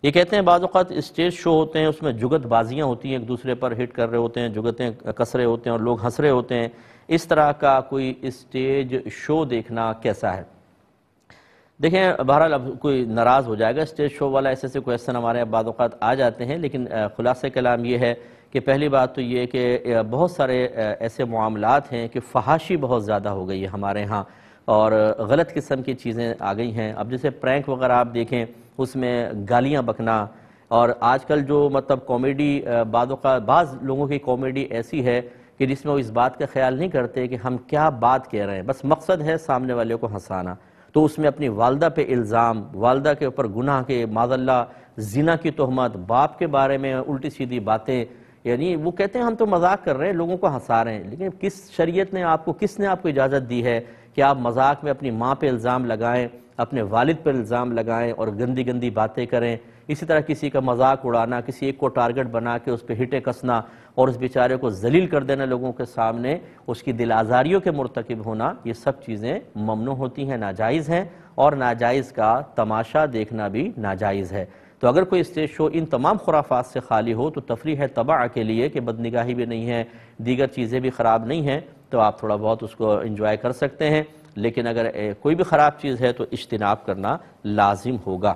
یہ کہتے ہیں بعض اوقات اسٹیج شو ہوتے ہیں، اس میں جگت بازیاں ہوتی ہیں، ایک دوسرے پر ہٹ کر رہے ہوتے ہیں، جگتیں کس رہے ہوتے ہیں اور لوگ ہنس رہے ہوتے ہیں، اس طرح کا کوئی اسٹیج شو دیکھنا کیسا ہے؟ دیکھیں بہرحال اب کوئی ناراض ہو جائے گا، اسٹیج شو والا ایسے سے کویسچن ہمارے یہاں بعض اوقات آ جاتے ہیں، لیکن خلاصہ کلام یہ ہے کہ پہلی بات تو یہ کہ بہت سارے ایسے معاملات ہیں کہ فحاشی بہت زیادہ ہو گئی ہے ہمارے ہاں، اور غلط قسم کی چیزیں آ گئی ہیں۔ اب جیسے پرینک وغیرہ آپ دیکھیں، اس میں گالیاں بکنا، اور آج کل جو مطلب کامیڈی بعض لوگوں کی کامیڈی ایسی ہے کہ جس میں وہ اس بات کا خیال نہیں کرتے کہ ہم کیا بات کہہ رہے ہیں، بس مقصد ہے سامنے والے کو ہنسانا۔ تو اس میں اپنی والدہ پہ الزام، والدہ کے اوپر گناہ کے معاذ اللہ زنا کی تہمت، باپ کے بارے میں الٹی سیدھی باتیں، یعنی وہ کہتے ہیں ہم تو مذاق کر رہے ہیں، لوگوں کو ہنسا رہے ہیں، لیکن کس شریعت نے کس نے آپ کو اجازت دی ہے کہ آپ مذاق میں اپنی ماں پہ الزام لگائیں، اپنے والد پہ الزام لگائیں اور گندی گندی باتیں کریں؟ اسی طرح کسی کا مذاق اڑانا، کسی ایک کو ٹارگٹ بنا کے اس پہ ہٹے کسنا اور اس بیچارے کو ذلیل کر دینا لوگوں کے سامنے، اس کی دل آزاریوں کے مرتکب ہونا، یہ سب چیزیں ممنوع ہوتی ہیں، ناجائز ہیں، اور ناجائز کا تماشا دیکھنا بھی ناجائز ہے۔ تو اگر کوئی اسٹیج شو ان تمام خرافات سے خالی ہو تو تفریح طبع کے لیے کہ بدنگاہی بھی نہیں ہے، دیگر چیزیں بھی خراب نہیں ہیں، تو آپ تھوڑا بہت اس کو انجوائے کر سکتے ہیں، لیکن اگر کوئی بھی خراب چیز ہے تو اجتناب کرنا لازم ہوگا۔